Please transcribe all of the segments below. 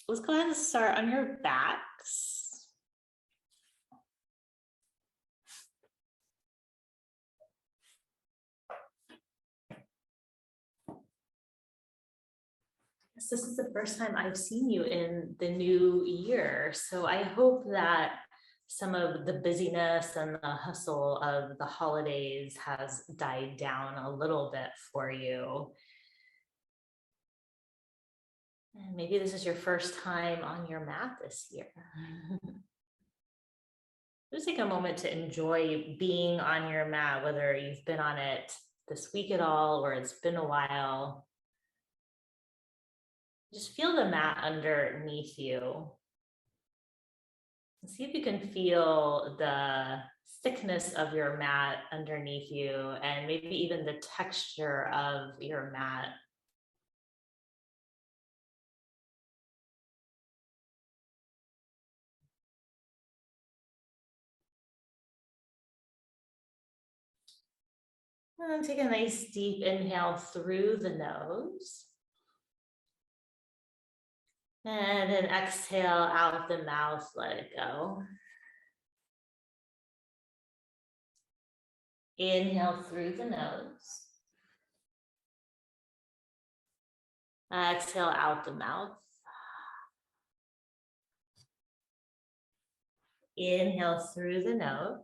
Let's go ahead and start on your backs. This is the first time I've seen you in the new year, so I hope that some of the busyness and the hustle of the holidays has died down a little bit for you. And maybe this is your first time on your mat this year. Just take a moment to enjoy being on your mat, whether you've been on it this week at all or it's been a while. Just feel the mat underneath you. And see if you can feel the thickness of your mat underneath you and maybe even the texture of your mat. And then take a nice deep inhale through the nose. And then exhale out the mouth, let it go. Inhale through the nose. Exhale out the mouth. Inhale through the nose.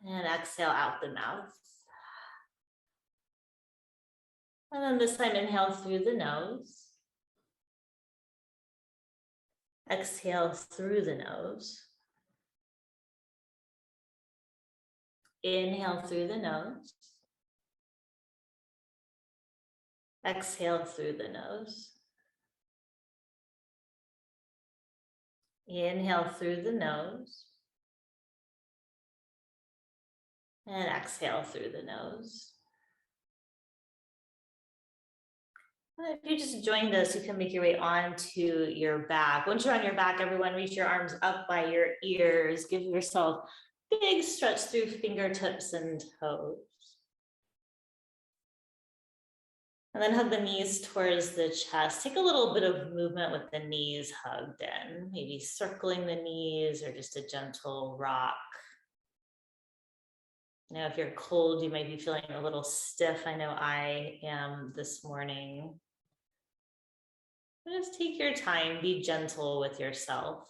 And exhale out the mouth. And then this time, inhale through the nose. Exhale through the nose. Inhale through the nose. Exhale through the nose. Inhale through the nose. And exhale through the nose. If you just joined us, you can make your way onto your back. Once you're on your back, everyone reach your arms up by your ears. Give yourself a big stretch through fingertips and toes. And then hug the knees towards the chest. Take a little bit of movement with the knees hugged in, maybe circling the knees or just a gentle rock. Now, if you're cold, you might be feeling a little stiff. I know I am this morning. Just take your time, be gentle with yourself.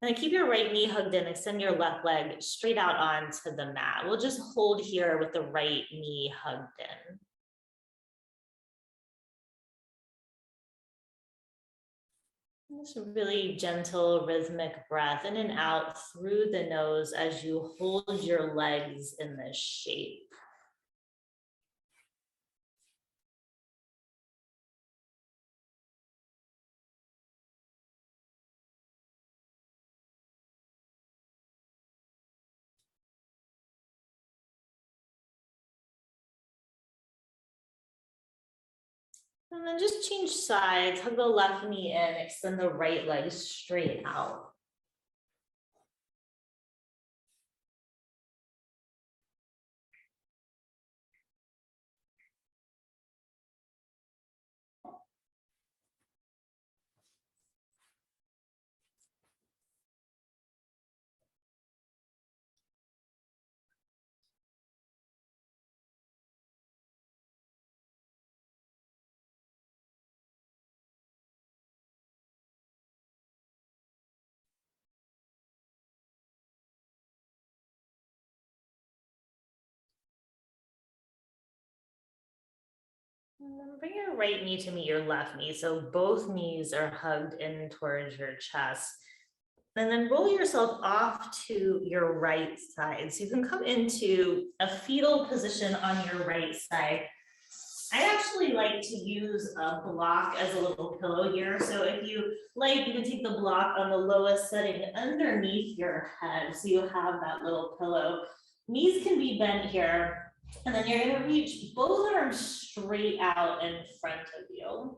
And keep your right knee hugged in, extend your left leg straight out onto the mat. We'll just hold here with the right knee hugged in. Just a really gentle, rhythmic breath in and out through the nose as you hold your legs in this shape. And then just change sides, hug the left knee in, extend the right leg straight out. And then bring your right knee to meet your left knee. So both knees are hugged in towards your chest. And then roll yourself off to your right side. So you can come into a fetal position on your right side. I actually like to use a block as a little pillow here. So if you like, you can take the block on the lowest setting underneath your head. So you have that little pillow. Knees can be bent here. And then you're going to reach both arms straight out in front of you.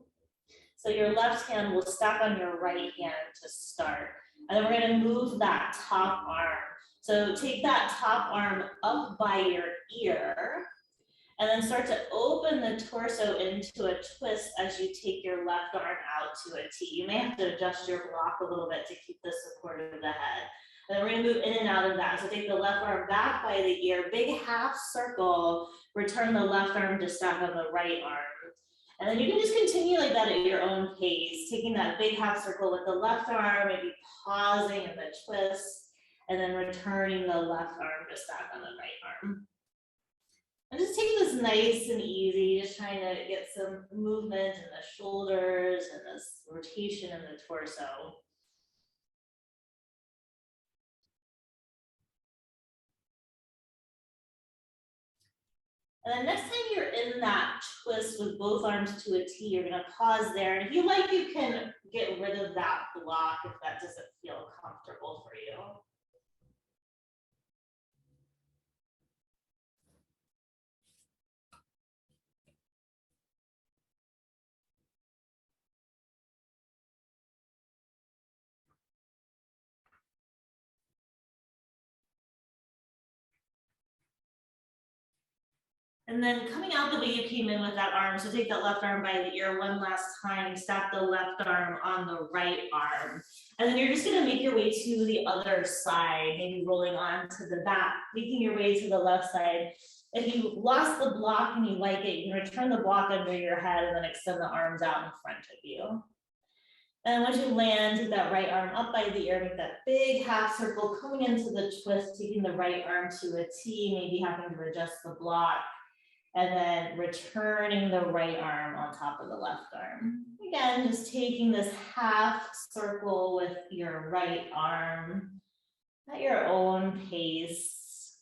So your left hand will stack on your right hand to start. And then we're going to move that top arm So take that top arm up by your ear and then start to open the torso into a twist as you take your left arm out to a T. You may have to adjust your block a little bit to keep the support of the head. And then we're gonna move in and out of that. So take the left arm back by the ear, big half circle, return the left arm to stack on the right arm. And then you can just continue like that at your own pace, taking that big half circle with the left arm, maybe pausing in the twist, and then returning the left arm to stack on the right arm. And just take this nice and easy, just trying to get some movement in the shoulders and this rotation in the torso. And then next time you're in that twist with both arms to a T, you're gonna pause there. And if you like, you can get rid of that block if that doesn't feel comfortable for you. And then coming out the way you came in with that arm, so take that left arm by the ear one last time, stack the left arm on the right arm. And then you're just gonna make your way to the other side, maybe rolling on to the back, making your way to the left side. If you lost the block and you like it, you can return the block under your head and then extend the arms out in front of you. And once you land, take that right arm up by the ear, make that big half circle, coming into the twist, taking the right arm to a T, maybe having to adjust the block. And then returning the right arm on top of the left arm. Again, just taking this half circle with your right arm at your own pace.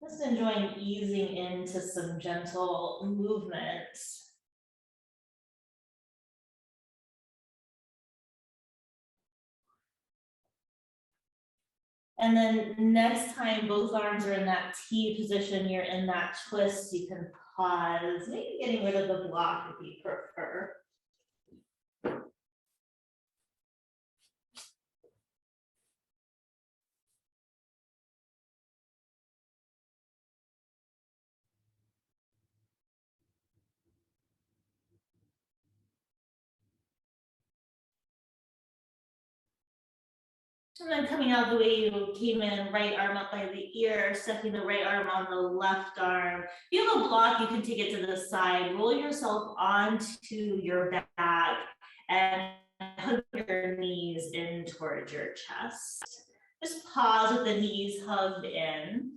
Just enjoying easing into some gentle movement. And then next time both arms are in that T position, you're in that twist, you can pause, maybe getting rid of the block if you prefer. And then coming out the way you came in, right arm up by the ear, stepping the right arm on the left arm. If you have a block, you can take it to the side, roll yourself onto your back and hug your knees in towards your chest. Just pause with the knees hugged in.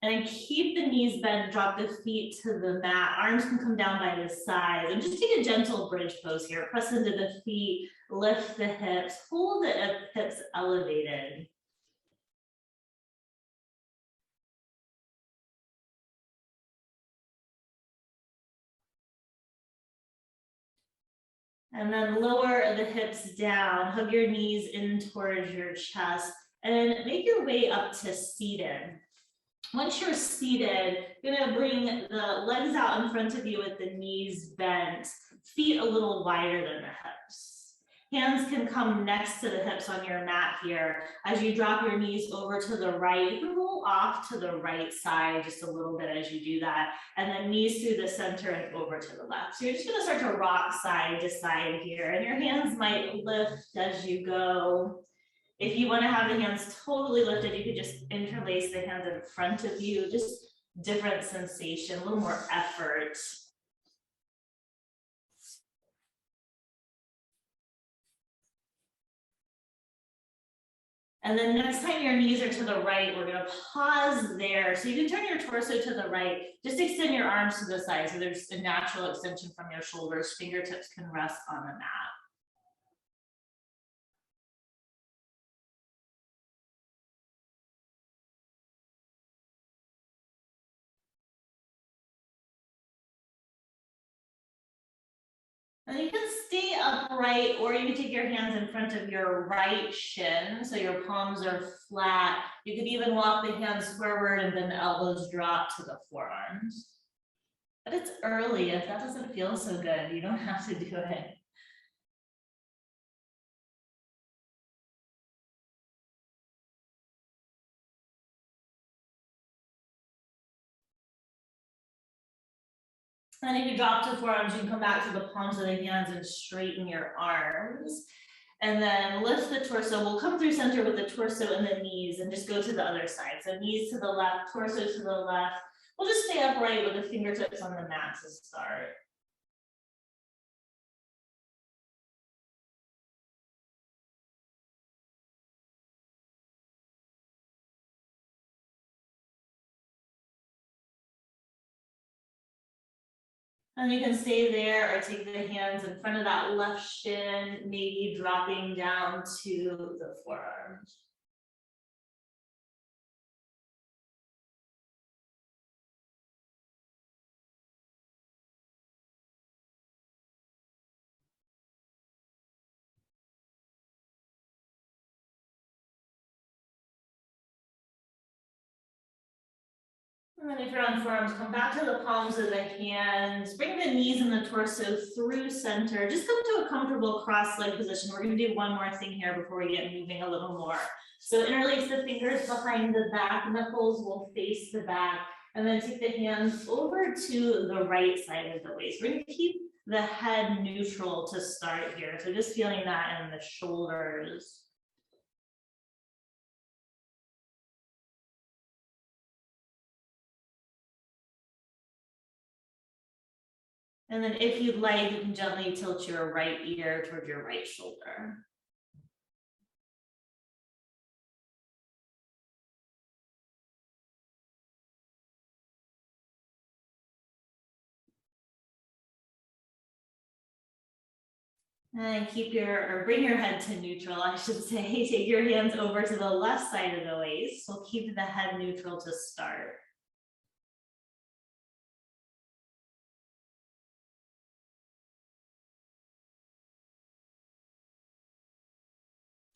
And keep the knees bent, drop the feet to the mat. Arms can come down by the sides. And just take a gentle bridge pose here. Press into the feet, lift the hips, hold the hips elevated. And then lower the hips down, hug your knees in towards your chest, and then make your way up to seated. Once you're seated, you're gonna bring the legs out in front of you with the knees bent, feet a little wider than the hips. Hands can come next to the hips on your mat here. As you drop your knees over to the right, you can roll off to the right side just a little bit as you do that, and then knees through the center and over to the left. So you're just gonna start to rock side to side here, and your hands might lift as you go. If you want to have the hands totally lifted, you could just interlace the hands in front of you, just different sensation, a little more effort. And then next time your knees are to the right, we're gonna pause there. So you can turn your torso to the right, just extend your arms to the side. So there's a natural extension from your shoulders, fingertips can rest on the mat. And you can stay upright, or you can take your hands in front of your right shin, so your palms are flat. You could even walk the hands forward and then the elbows drop to the forearms. But it's early. If that doesn't feel so good, you don't have to do it. And if you drop to forearms, you can come back to the palms of the hands and straighten your arms. And then lift the torso. We'll come through center with the torso and the knees and just go to the other side. So knees to the left, torso to the left. We'll just stay upright with the fingertips on the mat to start. And you can stay there or take the hands in front of that left shin, maybe dropping down to the forearms. And then if you're on forearms, come back to the palms of the hands, bring the knees and the torso through center. Just come to a comfortable cross-leg position. We're gonna do one more thing here before we get moving a little more. So interlace the fingers behind the back, knuckles will face the back, and then take the hands over to the right side of the waist. We're gonna keep the head neutral to start here. So just feeling that in the shoulders. And then if you'd like, you can gently tilt your right ear toward your right shoulder. And keep or bring your head to neutral, I should say. Take your hands over to the left side of the waist. We'll keep the head neutral to start.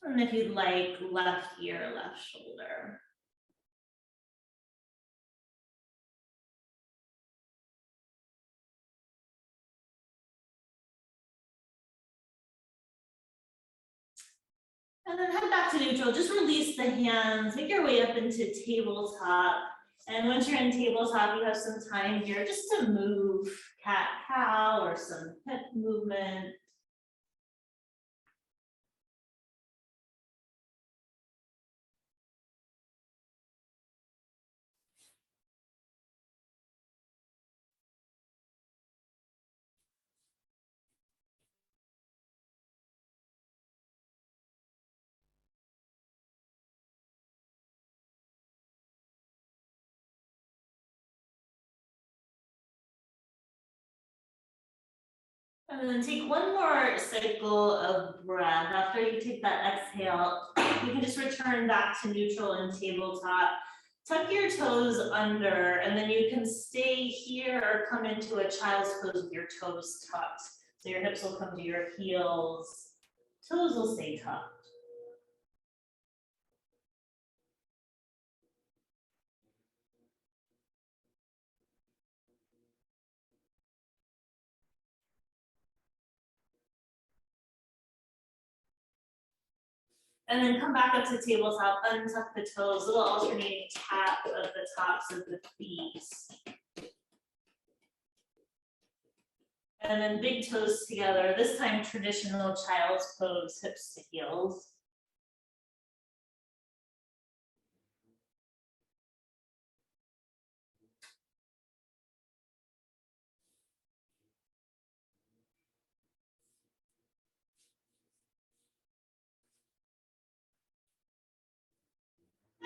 And if you'd like, left ear, left shoulder. And then head back to neutral, just release the hands, make your way up into tabletop. And once you're in tabletop, you have some time here just to move cat-cow or some hip movement. And then take one more cycle of breath. After you take that exhale, you can just return back to neutral and tabletop. Tuck your toes under, and then you can stay here or come into a child's pose with your toes tucked. So your hips will come to your heels, toes will stay tucked. And then come back up to tabletop, untuck the toes, little alternating tap of the tops of the feet. And then big toes together, this time traditional child's pose, hips to heels.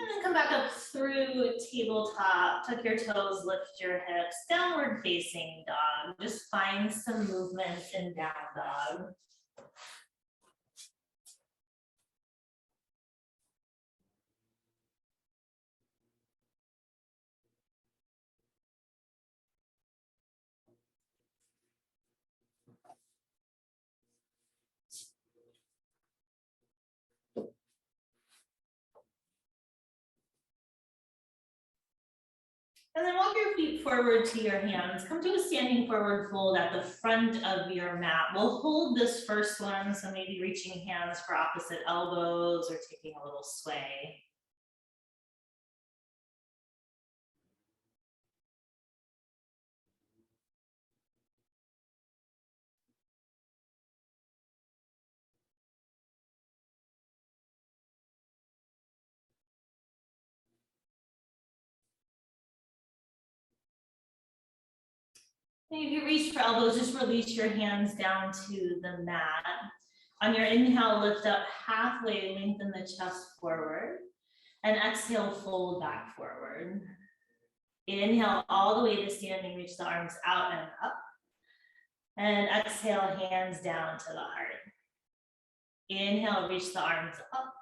And then come back up through tabletop, tuck your toes, lift your hips, downward facing dog. Just find some movement in down dog. And then walk your feet forward to your hands. Come to a standing forward fold at the front of your mat. We'll hold this first one, so maybe reaching hands for opposite elbows or taking a little sway. And if you reach for elbows, just release your hands down to the mat. On your inhale, lift up halfway, lengthen the chest forward. And exhale, fold back forward. Inhale all the way to standing, reach the arms out and up. And exhale, hands down to the heart. Inhale, reach the arms up.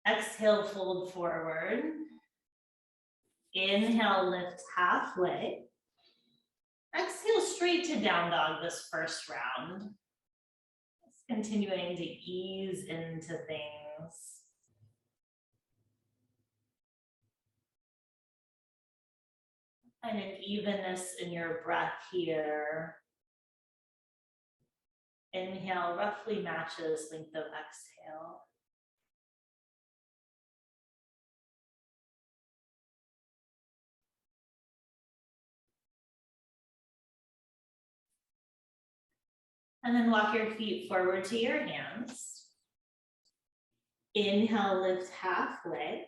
Exhale, fold forward. Inhale, lift halfway. Exhale, straight to down dog this first round. Just continuing to ease into things. Find an evenness in your breath here. Inhale roughly matches length of exhale. And then walk your feet forward to your hands. Inhale, lift halfway.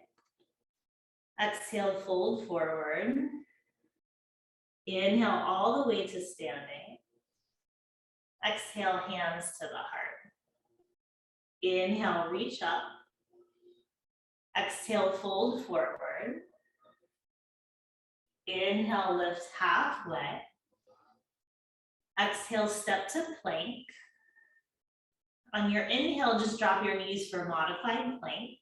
Exhale, fold forward. Inhale all the way to standing. Exhale, hands to the heart. Inhale, reach up. Exhale, fold forward. Inhale, lift halfway. Exhale, step to plank. On your inhale, just drop your knees for modified plank.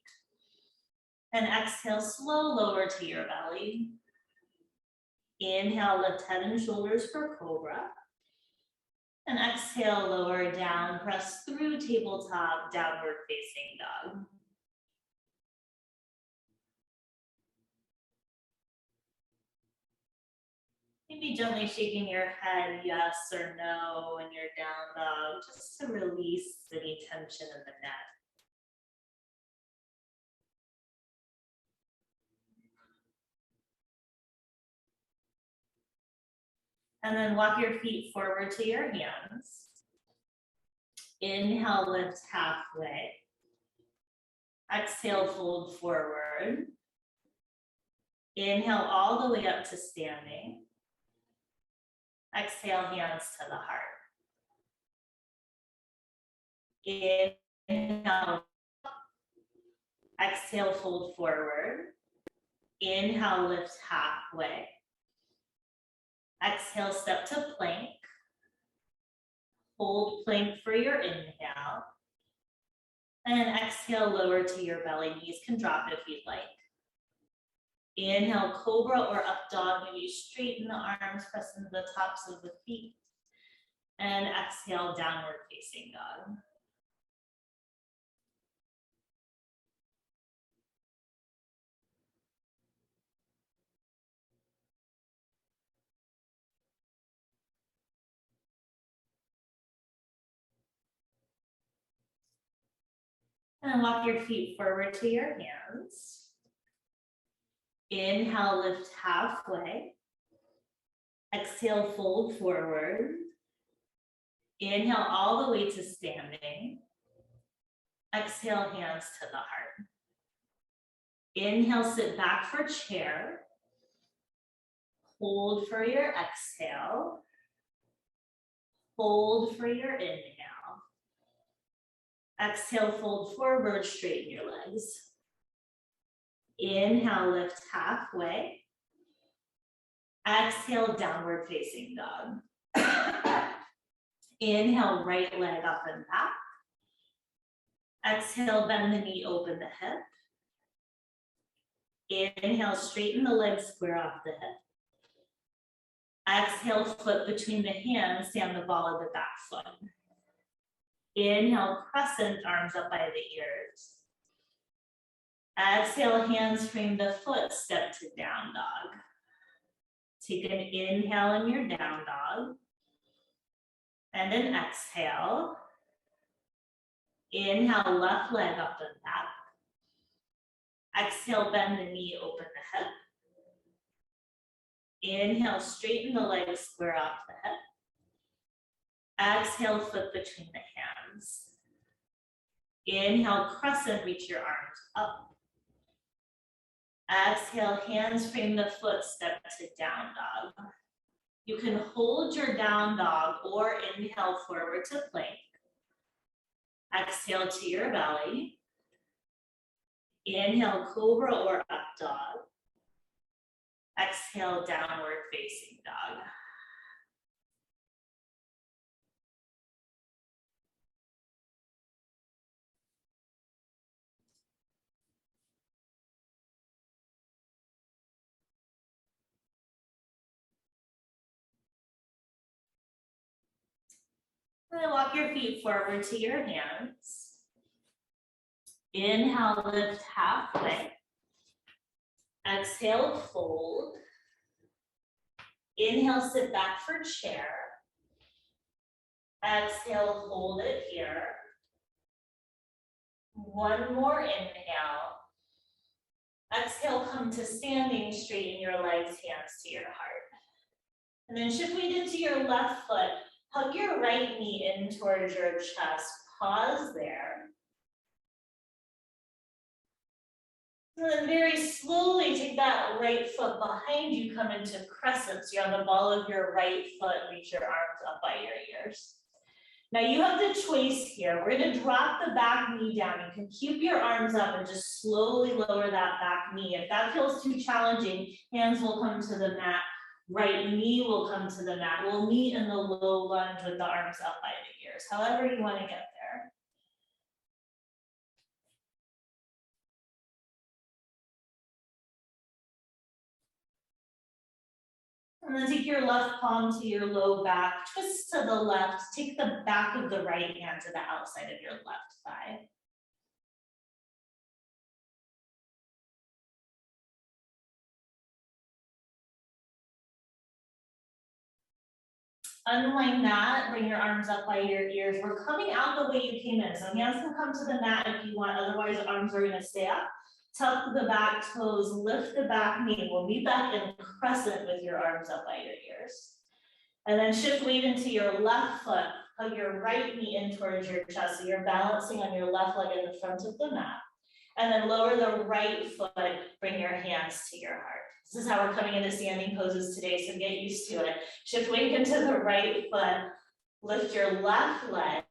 And exhale, slow lower to your belly. Inhale, lift head and shoulders for cobra. And exhale, lower down, press through tabletop, downward facing dog. Maybe gently shaking your head yes or no in your down dog, just to release any tension in the neck. And then walk your feet forward to your hands. Inhale, lift halfway. Exhale, fold forward. Inhale all the way up to standing. Exhale, hands to the heart. Inhale. Exhale, fold forward. Inhale, lift halfway. Exhale, step to plank. Hold plank for your inhale. And exhale, lower to your belly. Knees can drop if you'd like. Inhale, cobra or up dog. Maybe straighten the arms, press into the tops of the feet. And exhale, downward facing dog. And walk your feet forward to your hands. Inhale, lift halfway. Exhale, fold forward. Inhale all the way to standing. Exhale, hands to the heart. Inhale, sit back for chair. Hold for your exhale. Hold for your inhale. Exhale, fold forward, straighten your legs. Inhale, lift halfway. Exhale, downward facing dog. Inhale, right leg up and back. Exhale, bend the knee, open the hip. Inhale, straighten the legs, square off the hip. Exhale, foot between the hands, stand the ball of the back foot. Inhale, crescent, arms up by the ears. Exhale, hands frame the foot, step to down dog. Take an inhale in your down dog. And an exhale. Inhale, left leg up and back. Exhale, bend the knee, open the hip. Inhale, straighten the legs, square off the hip. Exhale, foot between the hands. Inhale, crescent, reach your arms up. Exhale, hands frame the foot, step to down dog. You can hold your down dog or inhale forward to plank. Exhale to your belly. Inhale, cobra or up dog. Exhale, downward facing dog. And then walk your feet forward to your hands. Inhale, lift halfway. Exhale, fold. Inhale, sit back for chair. Exhale, hold it here. One more inhale. Exhale, come to standing, straighten your legs, hands to your heart. And then shift weight into your left foot. Hug your right knee in towards your chest. Pause there. And then very slowly take that right foot behind you, come into crescent. So you're on the ball of your right foot, reach your arms up by your ears. Now you have the choice here. We're gonna drop the back knee down. You can keep your arms up and just slowly lower that back knee. If that feels too challenging, hands will come to the mat. Right knee will come to the mat. We'll meet in the low lunge with the arms up by the ears, however you want to get there. And then take your left palm to your low back, twist to the left, take the back of the right hand to the outside of your left thigh. Unwind that, bring your arms up by your ears. We're coming out the way you came in. So hands can come to the mat if you want, otherwise arms are gonna stay up. Tuck the back toes, lift the back knee. We'll meet back in crescent with your arms up by your ears. And then shift weight into your left foot. Hug your right knee in towards your chest. So you're balancing on your left leg in the front of the mat. And then lower the right foot, bring your hands to your heart. This is how we're coming into standing poses today, so get used to it. Shift weight into the right foot, lift your left leg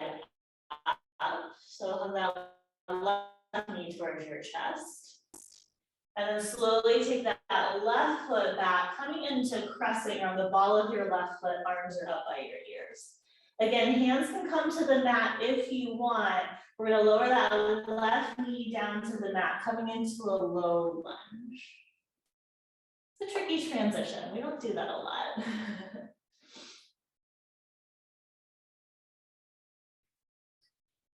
up. So hug that left knee towards your chest. And then slowly take that left foot back, coming into crescent. You're on the ball of your left foot, arms are up by your ears. Again, hands can come to the mat if you want. We're gonna lower that left knee down to the mat, coming into a low lunge. It's a tricky transition. We don't do that a lot.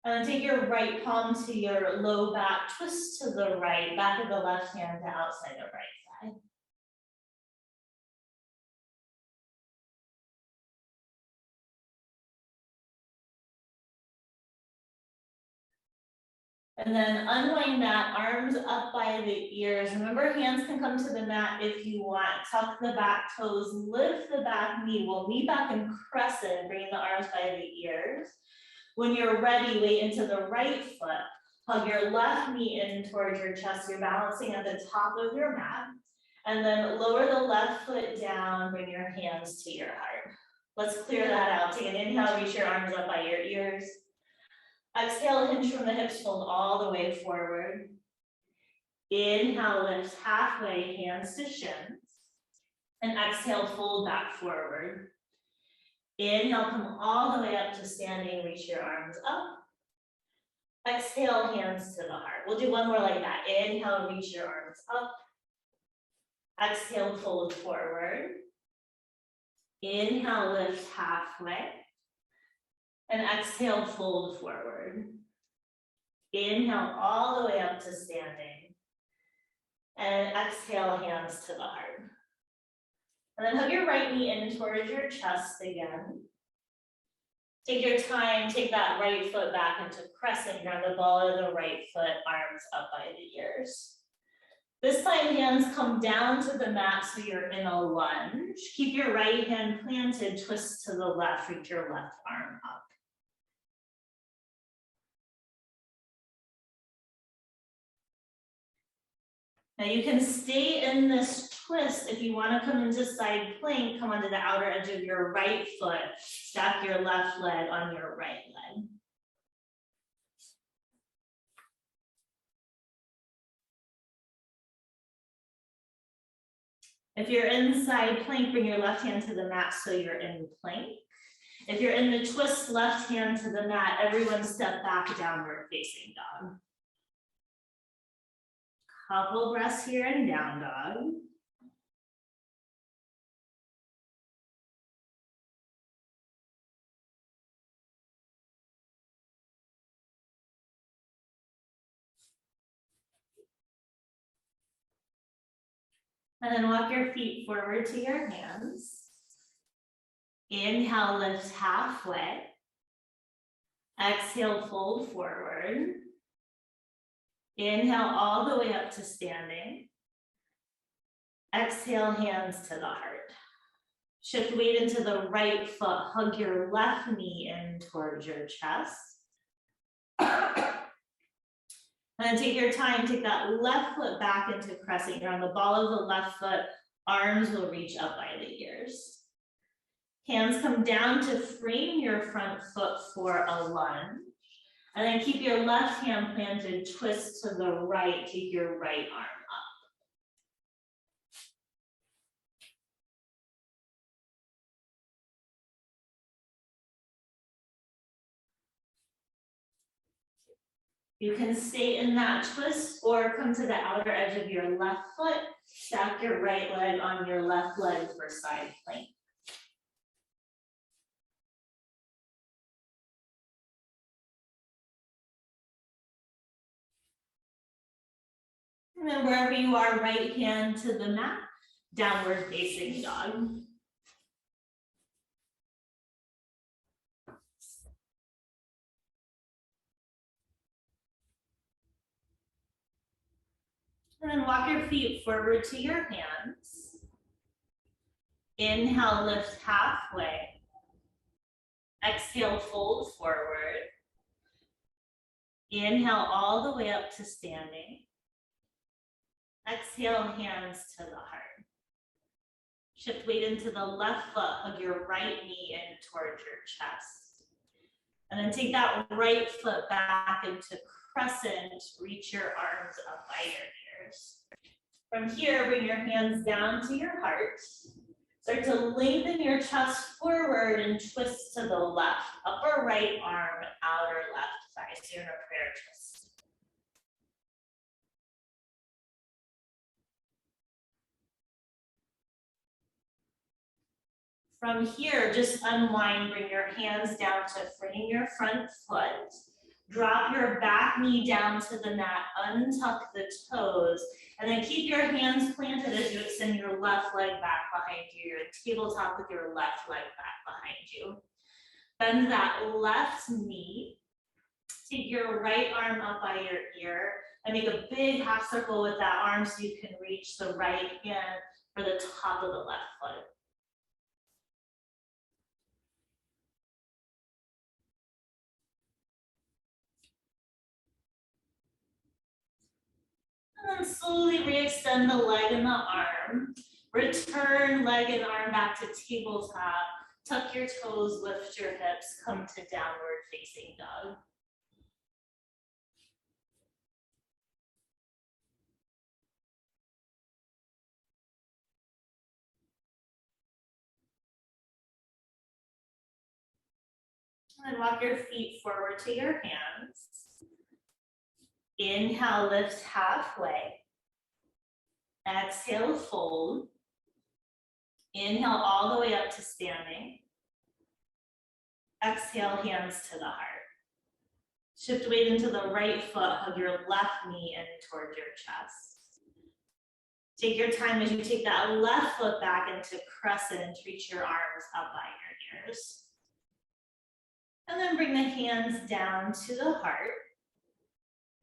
And then take your right palm to your low back, twist to the right, back of the left hand to outside the right side. And then unwind that, arms up by the ears. Remember, hands can come to the mat if you want. Tuck the back toes, lift the back knee. We'll meet back in crescent, bringing the arms by the ears. When you're ready, weight into the right foot. Hug your left knee in towards your chest. You're balancing at the top of your mat. And then lower the left foot down, bring your hands to your heart. Let's clear that out. Take an inhale, reach your arms up by your ears. Exhale, hinge from the hips, fold all the way forward. Inhale, lift halfway, hands to shins. And exhale, fold back forward. Inhale, come all the way up to standing, reach your arms up. Exhale, hands to the heart. We'll do one more like that. Inhale, reach your arms up. Exhale, fold forward. Inhale, lift halfway. And exhale, fold forward. Inhale all the way up to standing. And exhale, hands to the heart. And then hug your right knee in towards your chest again. Take your time, take that right foot back into crescent. You're on the ball of the right foot, arms up by the ears. This time, hands come down to the mat so you're in a lunge. Keep your right hand planted, twist to the left, reach your left arm up. Now you can stay in this twist, if you want to come into side plank, come onto the outer edge of your right foot, stack your left leg on your right leg. If you're in side plank, bring your left hand to the mat so you're in plank. If you're in the twist, left hand to the mat, everyone step back, downward facing dog. Couple breaths here in down dog. And then walk your feet forward to your hands. Inhale, lift halfway. Exhale, fold forward. Inhale all the way up to standing. Exhale, hands to the heart. Shift weight into the right foot. Hug your left knee in towards your chest. And then take your time, take that left foot back into crescent. You're on the ball of the left foot. Arms will reach up by the ears. Hands come down to frame your front foot for a lunge. And then keep your left hand planted, twist to the right, take your right arm up. You can stay in that twist or come to the outer edge of your left foot, stack your right leg on your left leg for side plank. And then wherever you are, right hand to the mat, downward facing dog. And then walk your feet forward to your hands. Inhale, lift halfway. Exhale, fold forward. Inhale all the way up to standing. Exhale, hands to the heart. Shift weight into the left foot, hug your right knee in towards your chest. And then take that right foot back into crescent, reach your arms up by your ears. From here, bring your hands down to your heart. Start to lengthen your chest forward and twist to the left. Upper right arm, outer left thigh. So you're in a prayer twist. From here, just unwind, bring your hands down to frame your front foot. Drop your back knee down to the mat, untuck the toes, and then keep your hands planted as you extend your left leg back behind you. You're in tabletop with your left leg back behind you. Bend that left knee. Take your right arm up by your ear and make a big half circle with that arm so you can reach the right hand for the top of the left foot. And then slowly re-extend the leg and the arm. Return leg and arm back to tabletop. Tuck your toes, lift your hips, come to downward facing dog. And then walk your feet forward to your hands. Inhale, lift halfway. Exhale, fold. Inhale all the way up to standing. Exhale, hands to the heart. Shift weight into the right foot, hug your left knee in towards your chest. Take your time as you take that left foot back into crescent, reach your arms up by your ears. And then bring the hands down to the heart.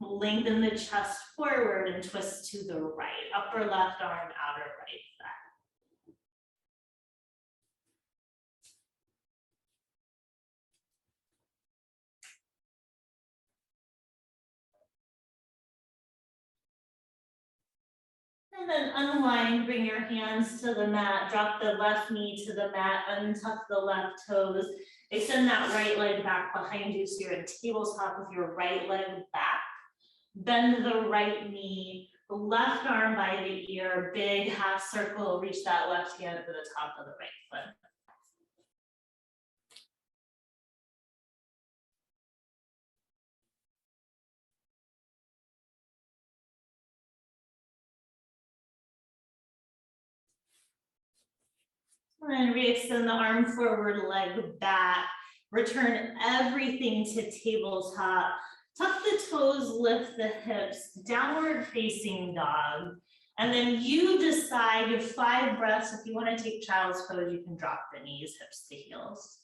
Lengthen the chest forward and twist to the right. Upper left arm, outer right thigh. And then unwind, bring your hands to the mat, drop the left knee to the mat, untuck the left toes, extend that right leg back behind you so you're in tabletop with your right leg back. Bend the right knee, left arm by the ear, big half circle, reach that left hand to the top of the right foot. And then re-extend the arm forward, leg back. Return everything to tabletop. Tuck the toes, lift the hips, downward facing dog. And then you decide your 5 breaths. If you want to take child's pose, you can drop the knees, hips to heels.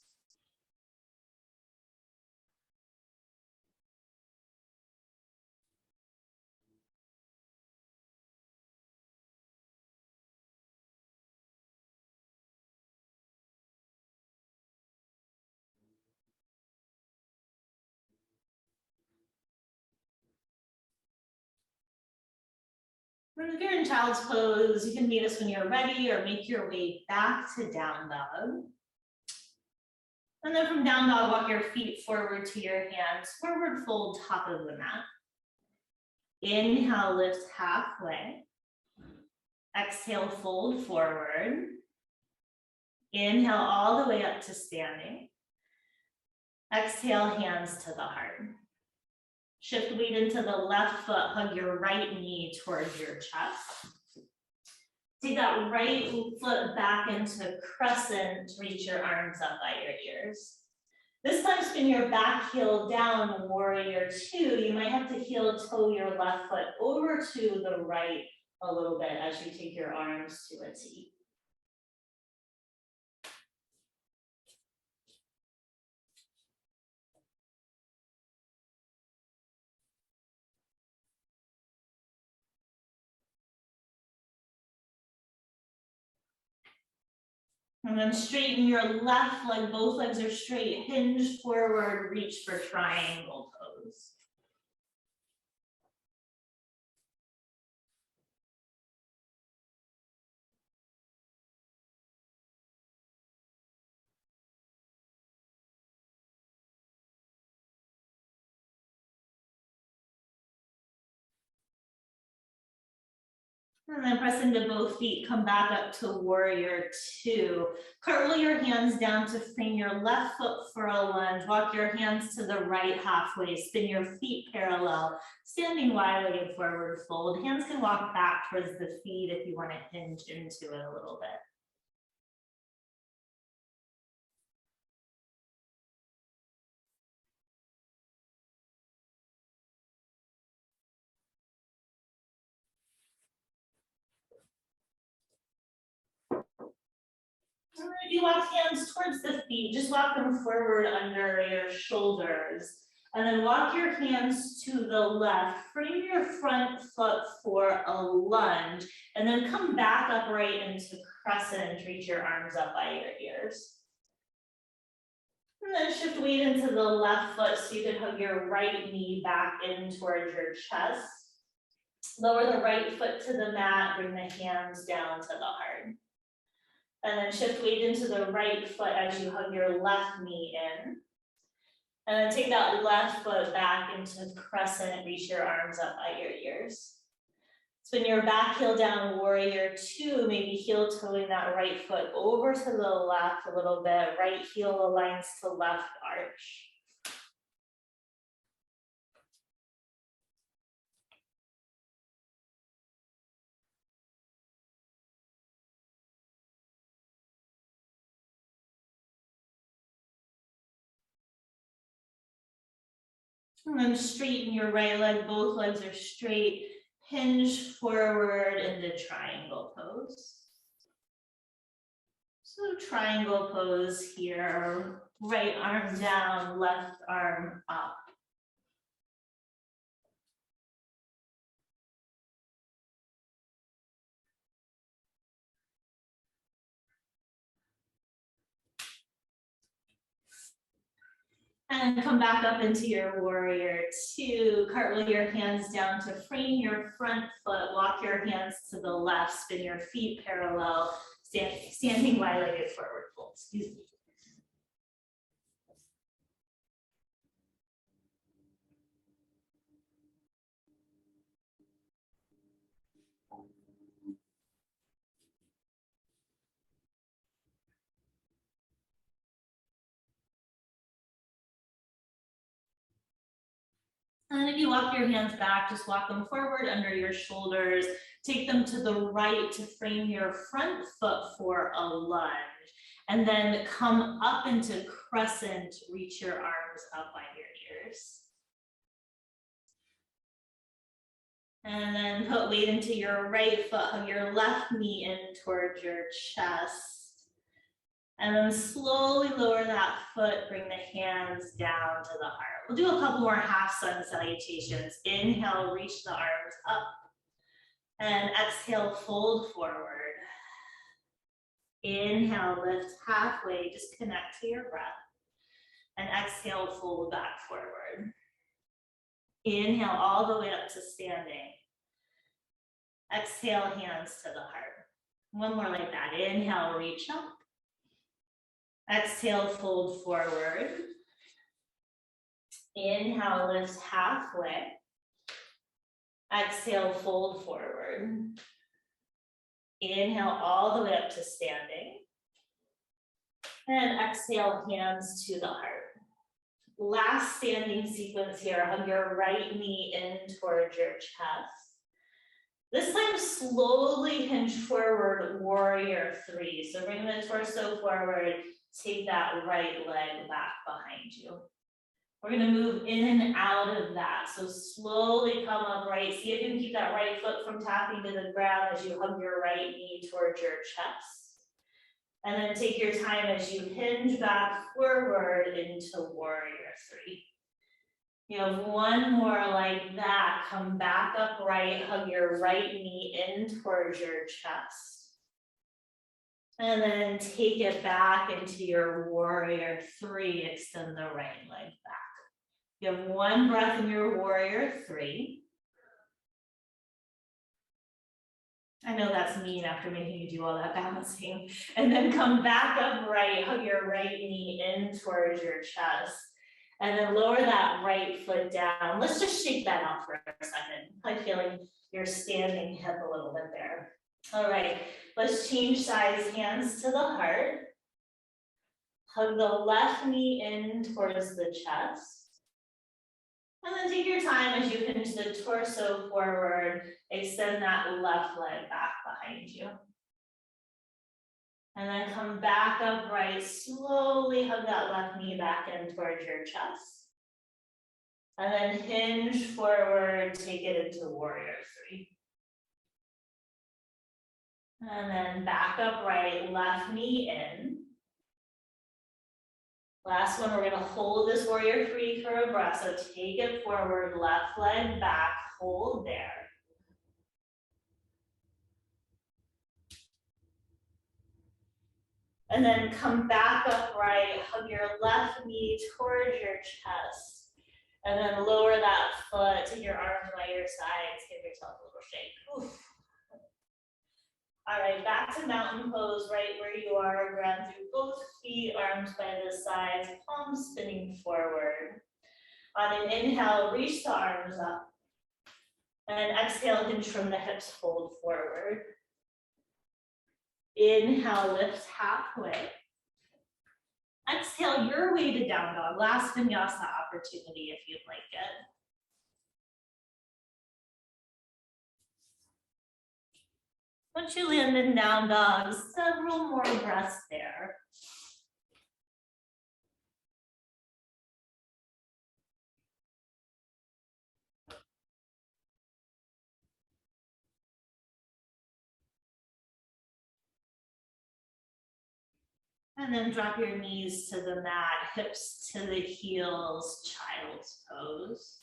If you're in child's pose, you can meet us when you're ready or make your way back to down dog. And then from down dog, walk your feet forward to your hands, forward fold top of the mat. Inhale, lift halfway. Exhale, fold forward. Inhale all the way up to standing. Exhale, hands to the heart. Shift weight into the left foot, hug your right knee towards your chest. Take that right foot back into crescent, reach your arms up by your ears. This time spin your back heel down, warrior 2. You might have to heel toe your left foot over to the right a little bit as you take your arms to a T. And then straighten your left leg, both legs are straight, hinge forward, reach for triangle pose. And then press into both feet, come back up to warrior 2. Curl your hands down to frame your left foot for a lunge. Walk your hands to the right halfway, spin your feet parallel, standing wide-legged forward fold. Hands can walk back towards the feet if you want to hinge into it a little bit. If you walk hands towards the feet, just walk them forward under your shoulders. And then walk your hands to the left, frame your front foot for a lunge, and then come back upright into crescent, reach your arms up by your ears. And then shift weight into the left foot so you can hug your right knee back in towards your chest. Lower the right foot to the mat, bring the hands down to the heart. And then shift weight into the right foot as you hug your left knee in. And then take that left foot back into crescent, reach your arms up by your ears. Spin your back heel down, warrior 2, maybe heel toeing that right foot over to the left a little bit. Right heel aligns to left arch. And then straighten your right leg, both legs are straight. Hinge forward into triangle pose. So triangle pose here, right arm down, left arm up. And come back up into your warrior two. Cartwheel your hands down to frame your front foot. Walk your hands to the left. Spin your feet parallel. Standing wide-legged forward fold. Excuse me. And if you walk your hands back, just walk them forward under your shoulders. Take them to the right to frame your front foot for a lunge. And then come up into crescent, reach your arms up by your ears. And then put weight into your right foot, hug your left knee in towards your chest. And then slowly lower that foot, bring the hands down to the heart. We'll do a couple more half sun salutations. Inhale, reach the arms up. And exhale, fold forward. Inhale, lift halfway, just connect to your breath. And exhale, fold back forward. Inhale all the way up to standing. Exhale, hands to the heart. One more like that. Inhale, reach up. Exhale, fold forward. Inhale, lift halfway. Exhale, fold forward. Inhale all the way up to standing. And exhale, hands to the heart. Last standing sequence here, hug your right knee in towards your chest. This time, slowly hinge forward, warrior three. So bring the torso forward, take that right leg back behind you. We're gonna move in and out of that. So slowly come upright. See if you can keep that right foot from tapping to the ground as you hug your right knee towards your chest. And then take your time as you hinge back forward into warrior three. You have one more like that. Come back upright, hug your right knee in towards your chest. And then take it back into your warrior three. Extend the right leg back. You have one breath in your warrior three. I know that's mean after making you do all that balancing. And then come back upright, hug your right knee in towards your chest. And then lower that right foot down. Let's just shake that off for a second. I'm feeling your standing hip a little bit there. All right, let's change sides, hands to the heart. Hug the left knee in towards the chest. And then take your time as you hinge the torso forward, extend that left leg back behind you. And then come back upright, slowly hug that left knee back in towards your chest. And then hinge forward, take it into warrior three. And then back upright, left knee in. Last one, we're gonna hold this warrior three for a breath. So take it forward, left leg back, hold there. And then come back upright, hug your left knee towards your chest. And then lower that foot, take your arms by your sides, give yourself a little shake. Oof. All right, back to mountain pose, right where you are, ground through both feet, arms by the sides, palms spinning forward. On an inhale, reach the arms up. And exhale, hinge from the hips, fold forward. Inhale, lift halfway. Exhale your way to down dog. Last vinyasa opportunity if you'd like it. Once you land in down dog, several more breaths there. And then drop your knees to the mat, hips to the heels, child's pose.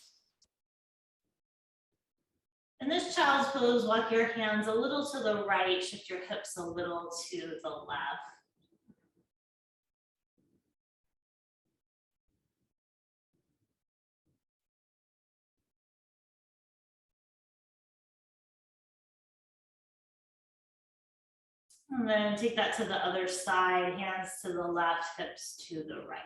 In this child's pose, walk your hands a little to the right, shift your hips a little to the left. And then take that to the other side, hands to the left, hips to the right.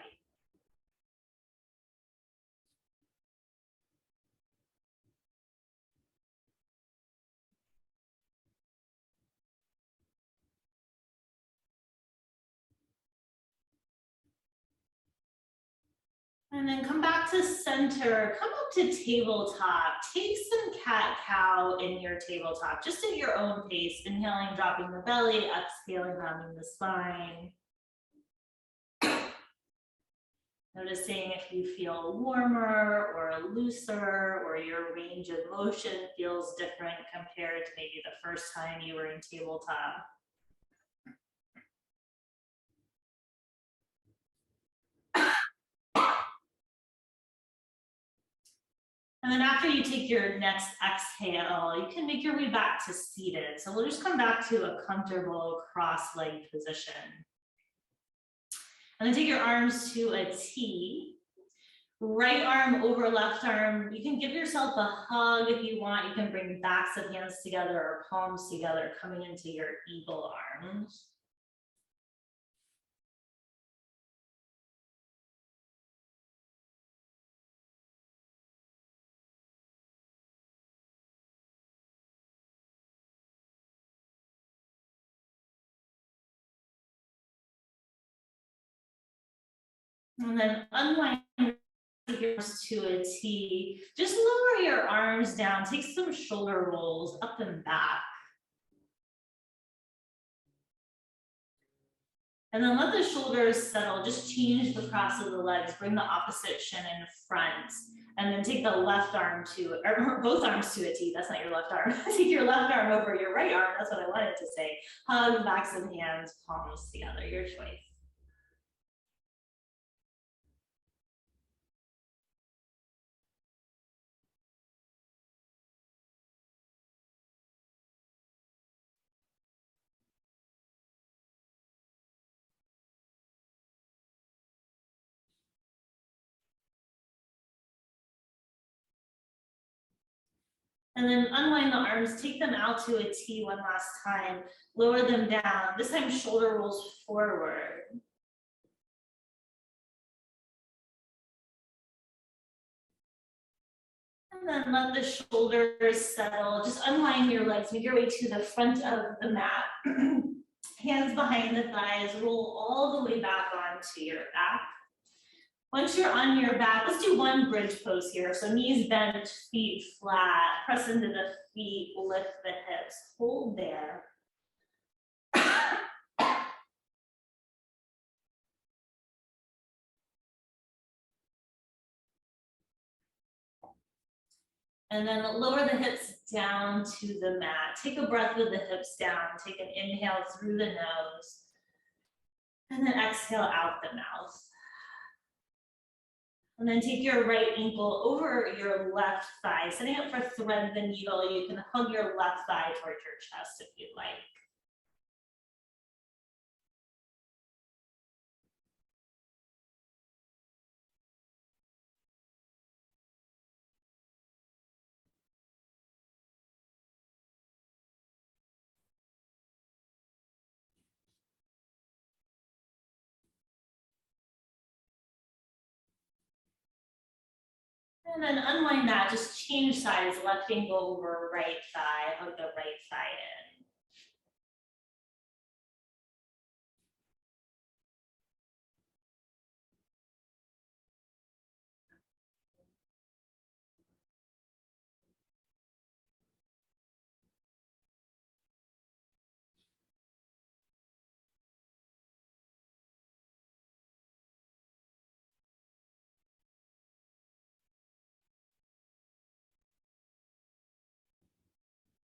And then come back to center, come up to tabletop, take some cat-cow in your tabletop, just at your own pace, inhaling, dropping the belly, exhaling, rounding the spine. Noticing if you feel warmer or looser, or your range of motion feels different compared to maybe the first time you were in tabletop. And then after you take your next exhale, you can make your way back to seated. So we'll just come back to a comfortable cross-legged position. And then take your arms to a T. Right arm over left arm. You can give yourself a hug if you want. You can bring backs of hands together or palms together, coming into your eagle arms. And then unwind your arms to a T. Just lower your arms down. Take some shoulder rolls up and back. And then let the shoulders settle. Just change the cross of the legs. Bring the opposite shin in front. And then take the left arm to, or both arms to a T. That's not your left arm. Take your left arm over your right arm. That's what I wanted to say. Hug, backs of hands, palms together. Your choice. And then unwind the arms, take them out to a T one last time, lower them down. This time shoulder rolls forward. And then let the shoulders settle. Just unwind your legs, make your way to the front of the mat. Hands behind the thighs, roll all the way back onto your back. Once you're on your back, let's do one bridge pose here. So knees bent, feet flat, press into the feet, lift the hips, hold there. And then lower the hips down to the mat. Take a breath with the hips down. Take an inhale through the nose. And then exhale out the mouth. And then take your right ankle over your left thigh. Setting up for thread the needle. You can hug your left thigh towards your chest if you'd like. And then unwind that, just change sides, left ankle over right thigh, hug the right thigh in.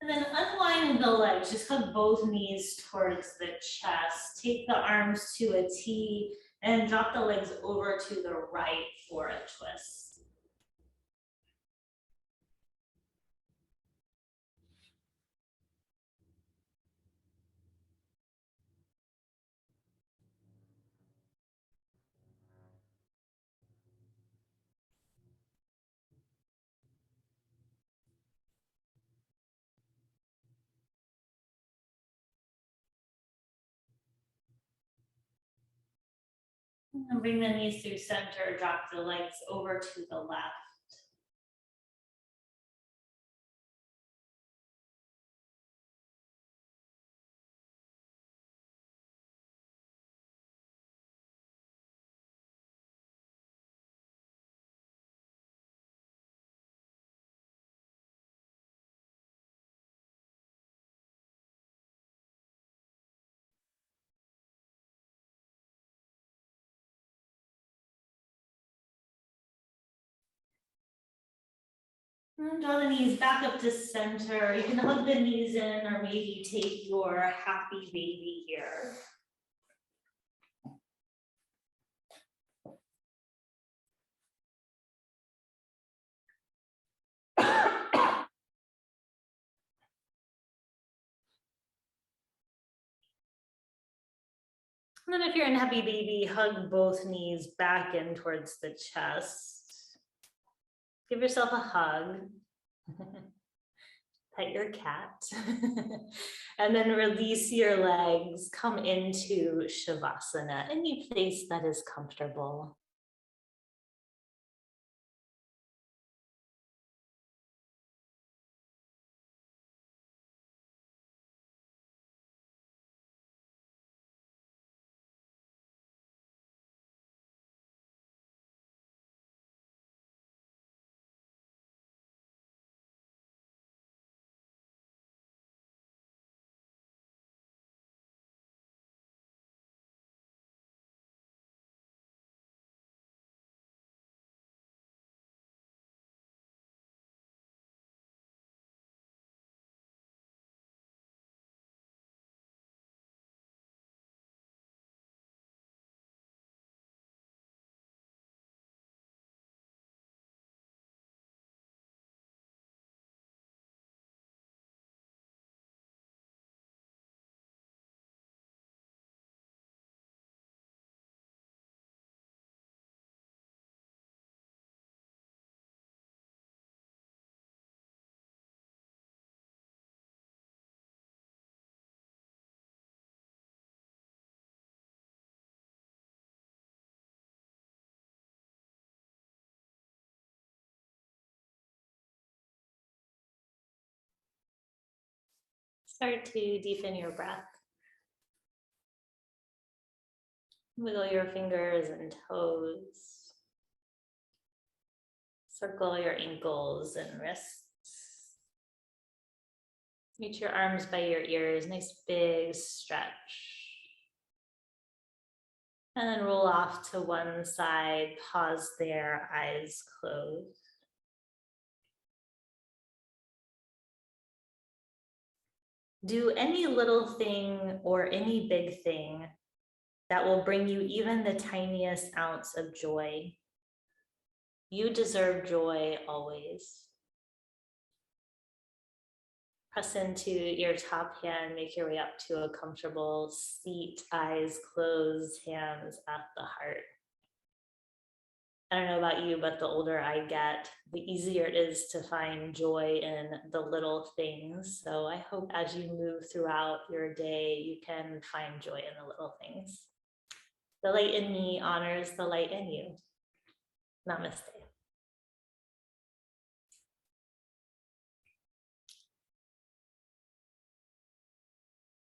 And then unwind the legs, just hug both knees towards the chest. Take the arms to a T and drop the legs over to the right for a twist. And bring the knees through center, drop the legs over to the left. And draw the knees back up to center. You can hug the knees in or maybe take your happy baby here. And then if you're in happy baby, hug both knees back in towards the chest. Give yourself a hug. Pet your cat. And then release your legs. Come into Shavasana, any place that is comfortable. Start to deepen your breath. Wiggle your fingers and toes. Circle your ankles and wrists. Reach your arms by your ears, nice big stretch. And then roll off to one side, pause there, eyes closed. Do any little thing or any big thing that will bring you even the tiniest ounce of joy. You deserve joy always. Press into your top hand, make your way up to a comfortable seat, eyes closed, hands at the heart. I don't know about you, but the older I get, the easier it is to find joy in the little things. So I hope as you move throughout your day, you can find joy in the little things. The light in me honors the light in you. Namaste.